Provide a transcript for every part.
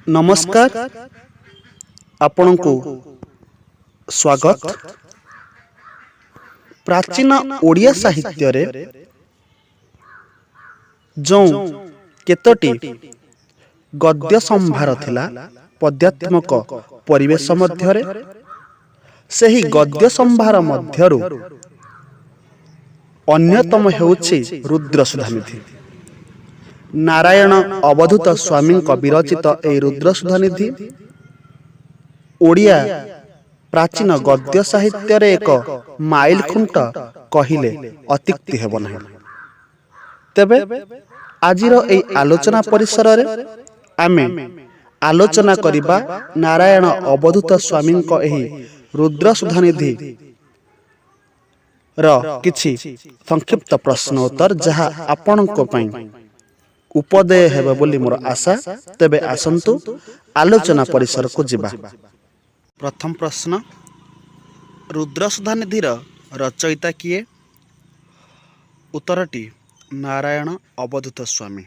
नमस्कार आपणको स्वागत। प्राचीन ओडिया साहित्य रे जो केतोटी गद्य संभार थिला पद्यात्मक परिवेश मध्यरे सेही गद्य संभार मध्यरु अन्यतम हेउछि रुद्रसुधानिधि। नारायण अवधूत स्वामी विरचित ए रुद्रसुधानिधि ओडिया प्राचीन गद्य साहित्य रे एक माइल खुंट कहिले अत्युक्ति हेब नाही। तेबे आजिर ए आलोचना परिसर रे आमे आलोचना करिबा नारायण अवधूत स्वामी एही रुद्रसुधानिधि र किछि संक्षिप्त प्रश्न उत्तर जहा आपणको पई उपदेय हेबे बोली मोर आशा। तेबे आसंतु आलोचना परिसर को जिबा। प्रथम प्रश्न, रुद्रसुधानिधिर रचयिता किए? उत्तरटी नारायण अवधूत स्वामी।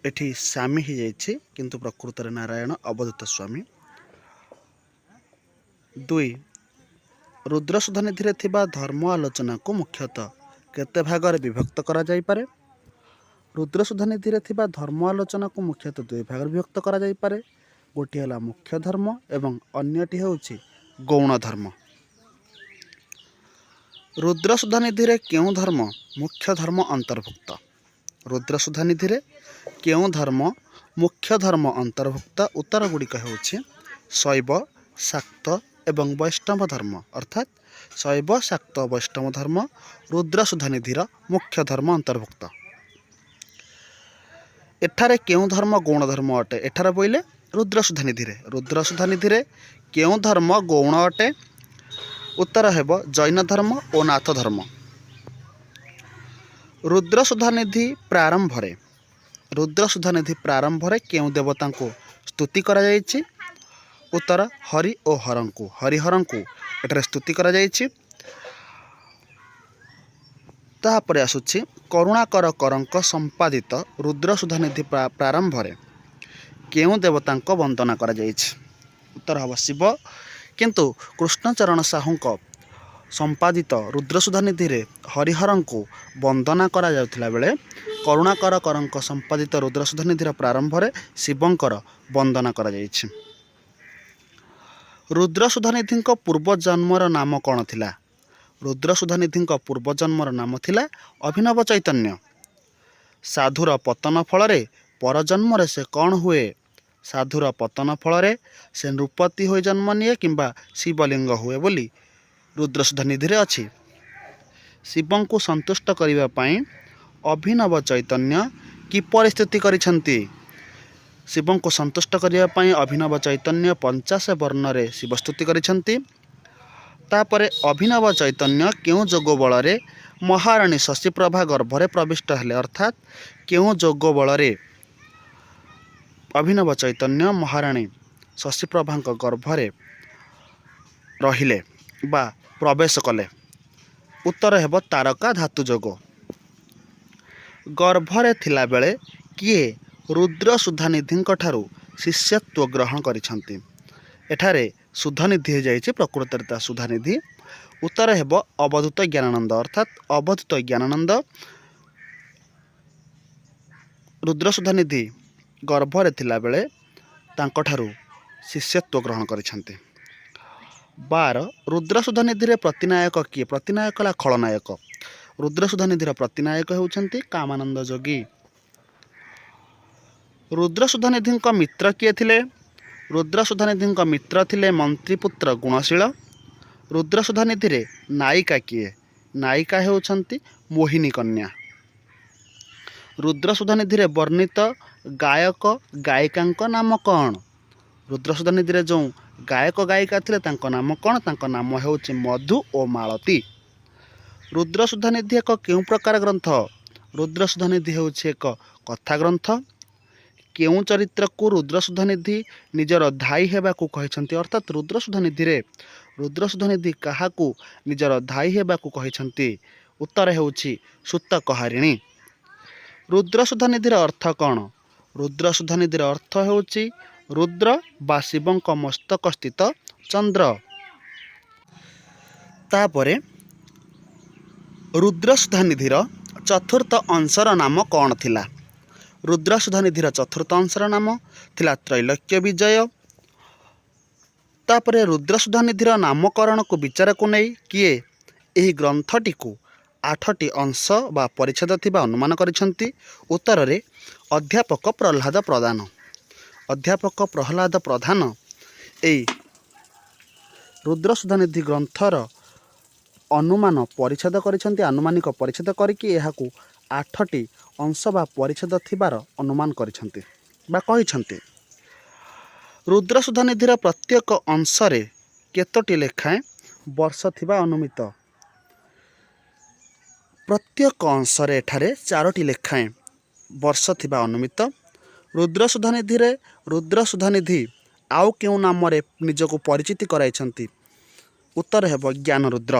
एठी स्वामी ही जाइछि किंतु प्रकृत रे नारायण अवधूत स्वामी। 2 रुद्रसुधानिधि रे थिबा धर्म आलोचना को मुख्यतः केते भाग रे विभक्त करा जाय पारे? रुद्रसुधानिधि रे थिबा धर्म आलोचना को मुख्यतः 2 भाग रे विभक्त करा जाय पारे। गोटी हला मुख्य धर्म एवं अन्यटी हेउछि गौण धर्म। रुद्रसुधानिधि रे केउ धर्म मुख्य धर्म अंतर्भुक्त? रुद्रसुधानिधि रे केउ धर्म मुख्य धर्म अंतर्भुक्त? उत्तर गुड़िक हेउछि शैव, शाक्त एवं वैष्णव धर्म। अर्थात शैव, शाक्त, वैष्णव धर्म रुद्रसुधानिधिर मुख्य धर्म अंतर्भुक्त। एठारे केउ धर्म गौण धर्म अटे? एठारे बोइले रुद्रसुधानिधि रे केउ धर्म गौण अटे? उत्तर हेब जैन धर्म और नाथ धर्म। रुद्रसुधानिधि प्रारंभ रे केउ देवता को स्तुति करा जायछि? उत्तर हरि और हरंकु, हरिहरंकु एठारे स्तुति करा जायछि। तापरे आसुछि करुणाकर करंक संपादित रुद्रसुधानिधि प्रारंभ रे केउ देवता को वंदना करा जायछि? उत्तर हब शिव। किंतु कृष्णचरण साहूक संपादित रुद्रसुधानिधि रे हरिहरंकु वंदना करा जाउथिला बेले करुणाकर करंक संपादित रुद्रसुधानिधि प्रारंभ रे शिवंकर वंदना करा जायछि। रुद्रसुधानिधि पूर्व जन्मर नाम कौन थिला? रुद्रसुधानिधि पूर्व जन्मर नाम थिला अभिनव चैतन्य। साधुर पतन फल रे परजन्म रे से कौन हुए? साधुर पतन फल रे से नृपति हो जन्म निये किंबा शिवलिंग हुए बोली रुद्रसुधानिधि रे अछि। शिवं को संतुष्ट करिबा पई अभिनव चैतन्य कि परिस्थिति करिसंती? शिवं को संतुष्ट करिबा पई अभिनव चैतन्य 50 वर्ण रे शिवस्तुति करिसंती। तापरे अभिनव चैतन्य केउ जोग बल रे महारानी शशिप्रभा गर्भ रे प्रविष्ट हेले? अर्थात केउ जोग बल रे अभिनव चैतन्य महारानी शशिप्रभा गर्भ रे रहिले बा प्रवेश कले? उत्तर हेब तारका धातु जोग। गर्भरे थिला बेले किए रुद्रसुधानिधि ठारू शिष्यत्व ग्रहण करिसंती? एठारे सुधानिधि हो जाइछि प्रकृतरता सुधानिधि। उत्तर हेब अवधूत ज्ञानानंद। अर्थात अवधूत ज्ञानानंद रुद्रसुधानिधि गर्भरे थिला बेले तांको ठारू शिष्यत्व ग्रहण करिसंती। 12 रुद्रसुधानिधि रे प्रतिनायक किए? प्रतिनायक ला खलनायक। रुद्रसुधानिधि प्रतिनायक हेउछंती कामानंद जोगी। रुद्रसुधानिधि मित्र किए थिले? रुद्रसुधानिधि मित्र थिले मंत्रीपुत्र गुणशील। रुद्रसुधानिधि रे नायिका किए? नायिका हेउछंती मोहिनी कन्या। रुद्रसुधानिधि रे वर्णित गायक गायिकांक नाम कौन? रुद्रसुधानिधि रे जो गायक गायिका थिले तांको नाम कौन? तांको नाम हेउछि मधु और मालती। रुद्रसुधानिधि एक केउ प्रकार ग्रंथ? रुद्रसुधानिधि हेउछि एक कथा ग्रंथ। केउ चरित्र को रुद्रसुधानिधि निजर धाई हेबाकू कहिसंती? अर्थात रुद्रसुधानिधि काहाकू निजर धाई हेबाकू कहिसंती? उत्तर हेउछि सूतकहारिणी। रुद्रसुधानिधिर अर्थ कौन? ରୁଦ୍ର ସୁଧାନିଧିର ଅର୍ଥ ହେଉଛି ରୁଦ୍ର ବା ଶିବଙ୍କ ମସ୍ତକ ସ୍ଥିତ ଚନ୍ଦ୍ର। ତାପରେ ରୁଦ୍ର ସୁଧାନିଧିର ଚତୁର୍ଥ ଅଂଶର ନାମ କ'ଣ ଥିଲା? ରୁଦ୍ର ସୁଧାନିଧିର ଚତୁର୍ଥ ଅଂଶର ନାମ ଥିଲା ତ୍ରୈଲୋକ୍ୟ ବିଜୟ। ତାପରେ ରୁଦ୍ର ସୁଧାନିଧିର ନାମକରଣକୁ ବିଚାରକୁ ନେଇ କିଏ ଏହି ଗ୍ରନ୍ଥଟିକୁ 8ଟି ଅଂଶ ବା ପରିଚ୍ଛେଦ ଥିବା ଅନୁମାନ କରିଛନ୍ତି? ଉତ୍ତରରେ ଅଧ୍ୟାପକ ପ୍ରହ୍ଲାଦ ପ୍ରଧାନ। ଅଧ୍ୟାପକ ପ୍ରହ୍ଲାଦ ପ୍ରଧାନ ଏହି ରୁଦ୍ର ସୁଧାନିଧି ଗ୍ରନ୍ଥର ଅନୁମାନ ପରିଚ୍ଛେଦ କରିଛନ୍ତି। ଆନୁମାନିକ ପରିଚ୍ଛେଦ କରିକି ଏହାକୁ 8ଟି ଅଂଶ ବା ପରିଚ୍ଛେଦ ଥିବାର ଅନୁମାନ କରିଛନ୍ତି ବା କହିଛନ୍ତି। ରୁଦ୍ର ସୁଧାନିଧିର ପ୍ରତ୍ୟେକ ଅଂଶରେ କେତୋଟି ଲେଖାଏଁ ବର୍ଷ ଥିବା ଅନୁମିତ? ପ୍ରତ୍ୟେକ ଅଂଶରେ ଏଠାରେ 4ଟି ଲେଖାଏଁ ବର୍ଷ ଥିବା ଅନୁମିତ। ରୁଦ୍ର ସୁଧାନିଧି ଆଉ କେଉଁ ନାମରେ ନିଜକୁ ପରିଚିତି କରାଇଛନ୍ତି? ଉତ୍ତର ହେବ ଜ୍ଞାନରୁଦ୍ର।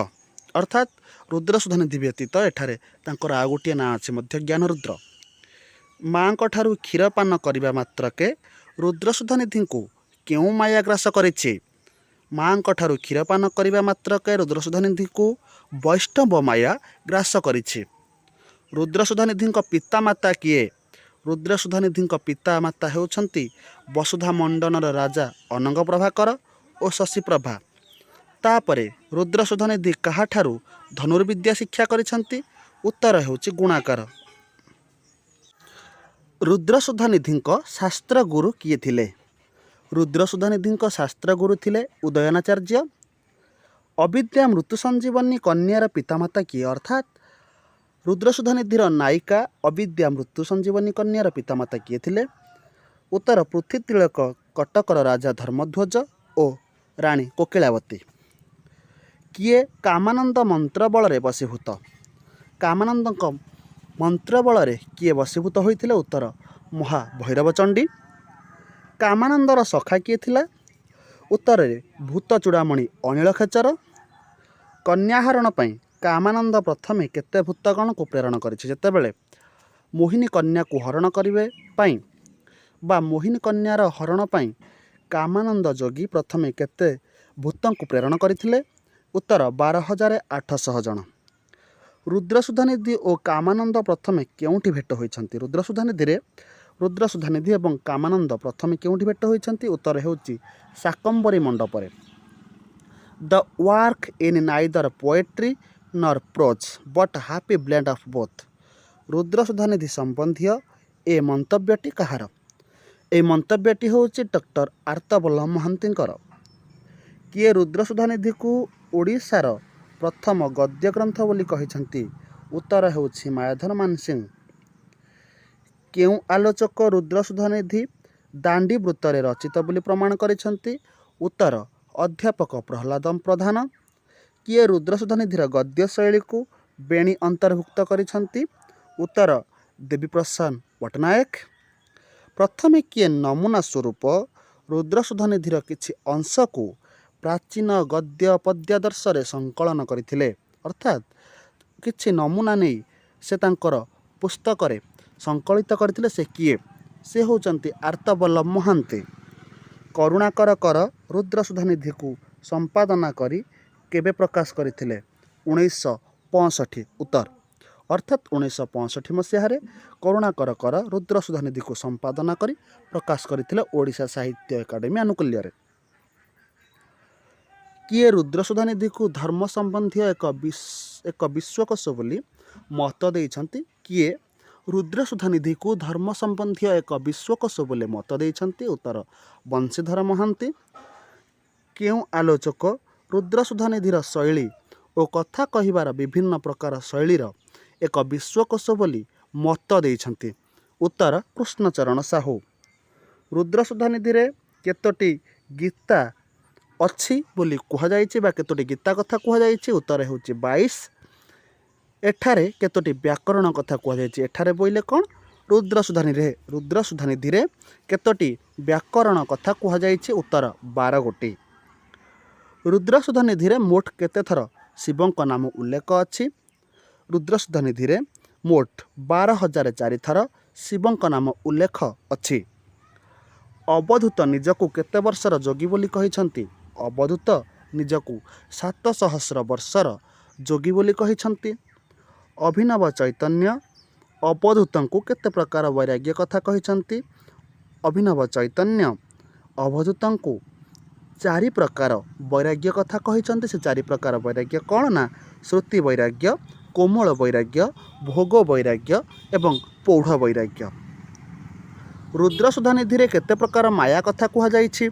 ଅର୍ଥାତ୍ ରୁଦ୍ର ସୁଧାନିଧି ବ୍ୟତୀତ ଏଠାରେ ତାଙ୍କର ଆଉ ଗୋଟିଏ ନାଁ ଅଛି ମଧ୍ୟ ଜ୍ଞାନରୁଦ୍ର। ମାଙ୍କ ଠାରୁ କ୍ଷୀର ପାନ କରିବା ମାତ୍ରକେ ରୁଦ୍ର ସୁଧାନିଧିଙ୍କୁ କେଉଁ ମାୟା ଗ୍ରାସ କରିଛି? ମାଙ୍କ ଠାରୁ କ୍ଷୀର ପାନ କରିବା ମାତ୍ରକେ ରୁଦ୍ର ସୁଧାନିଧିଙ୍କୁ ବୈଷ୍ଣବ ମାୟା ଗ୍ରାସ କରିଛି। ରୁଦ୍ର ସୁଧାନିଧିଙ୍କ ପିତାମାତା କିଏ? ରୁଦ୍ର ସୁଧାନିଧିଙ୍କ ପିତାମାତା ହେଉଛନ୍ତି ବସୁଧା ମଣ୍ଡନର ରାଜା ଅନଙ୍ଗ ପ୍ରଭାକର ଓ ଶଶିପ୍ରଭା। ତାପରେ ରୁଦ୍ର ସୁଧାନିଧି କାହାଠାରୁ ଧନୁର୍ବିଦ୍ୟା ଶିକ୍ଷା କରିଛନ୍ତି? ଉତ୍ତର ହେଉଛି ଗୁଣାକାର। ରୁଦ୍ର ସୁଧାନିଧିଙ୍କ ଶାସ୍ତ୍ରଗୁରୁ କିଏ ଥିଲେ? ରୁଦ୍ର ସୁଧାନିଧିଙ୍କ ଶାସ୍ତ୍ରଗୁରୁ ଥିଲେ ଉଦୟନାଚାର୍ଯ୍ୟ। ଅବିଦ୍ୟା ମୃତ୍ୟୁ ସଞ୍ଜୀବନୀ କନ୍ୟାର ପିତାମାତା କିଏ? ଅର୍ଥାତ୍ ରୁଦ୍ର ସୁଧାନିଧିର ନାୟିକା ଅବିଦ୍ୟା ମୃତ୍ୟୁ ସଞ୍ଜୀବନୀ କନ୍ୟାର ପିତାମାତା କିଏ ଥିଲେ? ଉତ୍ତର ପୃଥ୍ୱୀତିଳକ କଟକର ରାଜା ଧର୍ମଧ୍ୱଜ ଓ ରାଣୀ କୋକିଳାବତୀ। କିଏ କାମାନନ୍ଦ ମନ୍ତ୍ର ବଳରେ ବଶୀଭୂତ? କାମାନନ୍ଦଙ୍କ ମନ୍ତ୍ର ବଳରେ କିଏ ବଶୀଭୂତ ହୋଇଥିଲେ? ଉତ୍ତର ମହାଭୈରବ ଚଣ୍ଡୀ। କାମାନନ୍ଦର ସଖା କିଏ ଥିଲା? ଉତ୍ତରରେ ଭୂତ ଚୂଡ଼ାମଣି ଅନିଳ ଖେଚର। କନ୍ୟାହରଣ ପାଇଁ କାମାନନ୍ଦ ପ୍ରଥମେ କେତେ ଭୂତଗଣକୁ ପ୍ରେରଣ କରିଛି? ଯେତେବେଳେ ମୋହିନୀ କନ୍ୟାକୁ ହରଣ କରିବା ପାଇଁ ବା ମୋହିନୀ କନ୍ୟାର ହରଣ ପାଇଁ କାମାନନ୍ଦ ଯୋଗୀ ପ୍ରଥମେ କେତେ ଭୂତଙ୍କୁ ପ୍ରେରଣ କରିଥିଲେ? ଉତ୍ତର 12,800 ଜଣ। ରୁଦ୍ର ସୁଧାନିଧି ଓ କାମାନନ୍ଦ ପ୍ରଥମେ କେଉଁଠି ଭେଟ ହୋଇଛନ୍ତି? ରୁଦ୍ର ସୁଧାନିଧି ଏବଂ କାମାନନ୍ଦ ପ୍ରଥମେ କେଉଁଠି ଭେଟ ହୋଇଛନ୍ତି? ଉତ୍ତର ହେଉଛି ଶାକମ୍ଭରୀ ମଣ୍ଡପରେ। The work in neither poetry nor prose but happy blend of both. Rudra Sudhanidhi ସମ୍ବନ୍ଧୀୟ ଏ ମନ୍ତବ୍ୟଟି କାହାର? ଏହି ମନ୍ତବ୍ୟଟି ହେଉଛି ଡକ୍ଟର ଆର୍ତ୍ତବଲ୍ଲଭ ମହାନ୍ତିଙ୍କର। କିଏ ରୁଦ୍ର ସୁଧାନିଧିକୁ ଓଡ଼ିଶାର ପ୍ରଥମ ଗଦ୍ୟ ଗ୍ରନ୍ଥ ବୋଲି କହିଛନ୍ତି? ଉତ୍ତର ହେଉଛି ମାୟାଧର ମାନସିଂହ। କେଉଁ ଆଲୋଚକ ରୁଦ୍ର ସୁଧାନିଧି ଦାଣ୍ଡି ବୃତ୍ତରେ ରଚିତ ବୋଲି ପ୍ରମାଣ କରିଛନ୍ତି? ଉତ୍ତର ଅଧ୍ୟାପକ ପ୍ରହ୍ଲାଦ ପ୍ରଧାନ। କିଏ ରୁଦ୍ର ସୁଧାନିଧିର ଗଦ୍ୟ ଶୈଳୀକୁ ବେଣୀ ଅନ୍ତର୍ଭୁକ୍ତ କରିଛନ୍ତି? ଉତ୍ତର ଦେବୀପ୍ରସାଦ ପଟ୍ଟନାୟକ। ପ୍ରଥମେ କିଏ ନମୁନା ସ୍ୱରୂପ ରୁଦ୍ର ସୁଧାନିଧିର କିଛି ଅଂଶକୁ ପ୍ରାଚୀନ ଗଦ୍ୟ ପଦ୍ୟାଦର୍ଶରେ ସଂକଳନ କରିଥିଲେ? ଅର୍ଥାତ୍ କିଛି ନମୁନା ନେଇ ସେ ତାଙ୍କର ପୁସ୍ତକରେ ସଂକଳିତ କରିଥିଲେ। ସେ କିଏ? ସେ ହେଉଛନ୍ତି ଆର୍ତ୍ତବଲ୍ଲଭ ମହାନ୍ତି। କରୁଣାକର କର ରୁଦ୍ର ସୁଧାନିଧିକୁ ସମ୍ପାଦନା କରି କେବେ ପ୍ରକାଶ କରିଥିଲେ? 1965। ଉତ୍ତର ଅର୍ଥାତ୍ 1965 ମସିହାରେ କରୁଣାକର କର ରୁଦ୍ର ସୁଧାନିଧିକୁ ସମ୍ପାଦନା କରି ପ୍ରକାଶ କରିଥିଲେ ଓଡ଼ିଶା ସାହିତ୍ୟ ଏକାଡେମୀ ଆନୁକୂଲ୍ୟରେ। କିଏ ରୁଦ୍ର ସୁଧାନିଧିକୁ ଧର୍ମ ସମ୍ବନ୍ଧୀୟ ଏକ ବିଶ୍ୱକୋଷ ବୋଲି ମତ ଦେଇଛନ୍ତି? କିଏ ରୁଦ୍ର ସୁଧାନିଧିକୁ ଧର୍ମ ସମ୍ବନ୍ଧୀୟ ଏକ ବିଶ୍ୱକୋଷ ବୋଲି ମତ ଦେଇଛନ୍ତି? ଉତ୍ତର ବଂଶୀଧର ମହାନ୍ତି। କେଉଁ ଆଲୋଚକ ରୁଦ୍ର ସୁଧାନିଧିର ଶୈଳୀ ଓ କଥା କହିବାର ବିଭିନ୍ନ ପ୍ରକାର ଶୈଳୀର ଏକ ବିଶ୍ୱକୋଷ ବୋଲି ମତ ଦେଇଛନ୍ତି? ଉତ୍ତର କୃଷ୍ଣଚରଣ ସାହୁ। ରୁଦ୍ର ସୁଧାନିଧିରେ କେତୋଟି ଗୀତା ଅଛି ବୋଲି କୁହାଯାଇଛି ବା କେତୋଟି ଗୀତା କଥା କୁହାଯାଇଛି? ଉତ୍ତର ହେଉଛି 22। ଏଠାରେ କେତୋଟି ବ୍ୟାକରଣ କଥା କୁହାଯାଇଛି? ଏଠାରେ ବୋଇଲେ କ'ଣ? ରୁଦ୍ର ସୁଧାନିଧିରେ କେତୋଟି ବ୍ୟାକରଣ କଥା କୁହାଯାଇଛି? ଉତ୍ତର 12 ଗୋଟି। ରୁଦ୍ର ସୁଧାନିଧିରେ ମୋଟ କେତେଥର ଶିବଙ୍କ ନାମ ଉଲ୍ଲେଖ ଅଛି? ରୁଦ୍ର ସୁଧାନିଧିରେ ମୋଟ 12,004 ଥର ଶିବଙ୍କ ନାମ ଉଲ୍ଲେଖ ଅଛି। ଅବଧୂତ ନିଜକୁ କେତେ ବର୍ଷର ଯୋଗୀ ବୋଲି କହିଛନ୍ତି? ଅବଧୂତ ନିଜକୁ 7,000 ବର୍ଷର ଯୋଗୀ ବୋଲି କହିଛନ୍ତି। ଅଭିନବ ଚୈତନ୍ୟ ଅବଧୂତଙ୍କୁ କେତେ ପ୍ରକାର ବୈରାଗ୍ୟ କଥା କହିଛନ୍ତି? ଅଭିନବ ଚୈତନ୍ୟ ଅବଧୂତଙ୍କୁ 4 ପ୍ରକାର ବୈରାଗ୍ୟ କଥା କହିଛନ୍ତି। ସେ 4 ପ୍ରକାର ବୈରାଗ୍ୟ କ'ଣ ନା ଶ୍ରୁତି ବୈରାଗ୍ୟ, କୋମଳ ବୈରାଗ୍ୟ, ଭୋଗ ବୈରାଗ୍ୟ ଏବଂ ପୌଢ଼ ବୈରାଗ୍ୟ। ରୁଦ୍ରସୁଧାନିଧିରେ କେତେ ପ୍ରକାର ମାୟା କଥା କୁହାଯାଇଛି?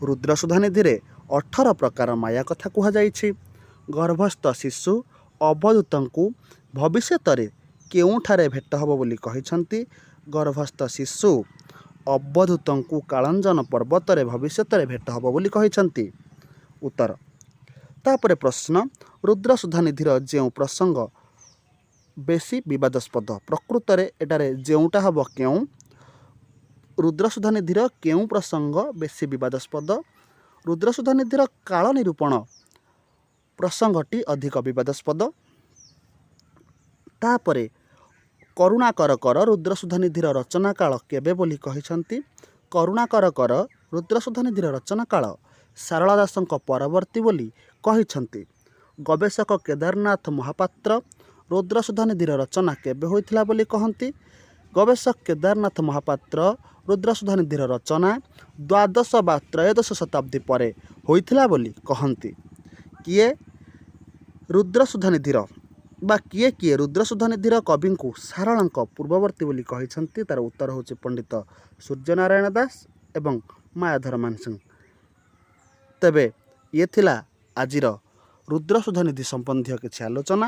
ରୁଦ୍ରସୁଧାନିଧିରେ 18 ପ୍ରକାର ମାୟା କଥା କୁହାଯାଇଛି। ଗର୍ଭସ୍ଥ ଶିଶୁ ଅବଧୂତଙ୍କୁ ଭବିଷ୍ୟତରେ କେଉଁଠାରେ ଭେଟ ହେବ ବୋଲି କହିଛନ୍ତି? ଗର୍ଭସ୍ଥ ଶିଶୁ ଅବଧୂତଙ୍କୁ କାଳଞ୍ଜନ ପର୍ବତରେ ଭବିଷ୍ୟତରେ ଭେଟ ହେବ ବୋଲି କହିଛନ୍ତି। ଉତ୍ତର। ତାପରେ ପ୍ରଶ୍ନ, ରୁଦ୍ରସୁଧାନିଧିର ଯେଉଁ ପ୍ରସଙ୍ଗ ବେଶୀ ବିବାଦାସ୍ପଦ, ପ୍ରକୃତରେ ଏଠାରେ ଯେଉଁଟା ହେବ କେଉଁ? ରୁଦ୍ରସୁଧାନିଧିର କେଉଁ ପ୍ରସଙ୍ଗ ବେଶୀ ବିବାଦାସ୍ପଦ? ରୁଦ୍ରସୁଧାନିଧିର କାଳ ନିରୂପଣ ପ୍ରସଙ୍ଗଟି ଅଧିକ ବିବାଦାସ୍ପଦ। ତାପରେ କରୁଣାକରକର ରୁଦ୍ରସୁଧାନିଧିର ରଚନା କାଳ କେବେ ବୋଲି କହିଛନ୍ତି? କରୁଣାକରକର ରୁଦ୍ରସୁଧାନିଧିର ରଚନା କାଳ ସାରଳା ଦାସଙ୍କ ପରବର୍ତ୍ତୀ ବୋଲି କହିଛନ୍ତି। ଗବେଷକ କେଦାରନାଥ ମହାପାତ୍ର ରୁଦ୍ରସୁଧାନିଧିର ରଚନା କେବେ ହୋଇଥିଲା ବୋଲି କହନ୍ତି? ଗବେଷକ କେଦାରନାଥ ମହାପାତ୍ର ରୁଦ୍ରସୁଧାନିଧିର ରଚନା ଦ୍ୱାଦଶ ବା ତ୍ରୟୋଦଶ ଶତାବ୍ଦୀ ପରେ ହୋଇଥିଲା ବୋଲି କହନ୍ତି। କିଏ ରୁଦ୍ରସୁଧାନିଧିର କିଏ ରୁଦ୍ରସୁଧାନିଧିର କବିଙ୍କୁ ସାରଳାଙ୍କ ପୂର୍ବବର୍ତ୍ତୀ ବୋଲି କହିଛନ୍ତି? ତା'ର ଉତ୍ତର ହେଉଛି ପଣ୍ଡିତ ସୂର୍ଯ୍ୟନାରାୟଣ ଦାସ ଏବଂ ମାୟାଧର ମାନସିଂହ। ତେବେ ଇଏ ଥିଲା ଆଜିର ରୁଦ୍ରସୁଧାନିଧି ସମ୍ବନ୍ଧୀୟ କିଛି ଆଲୋଚନା।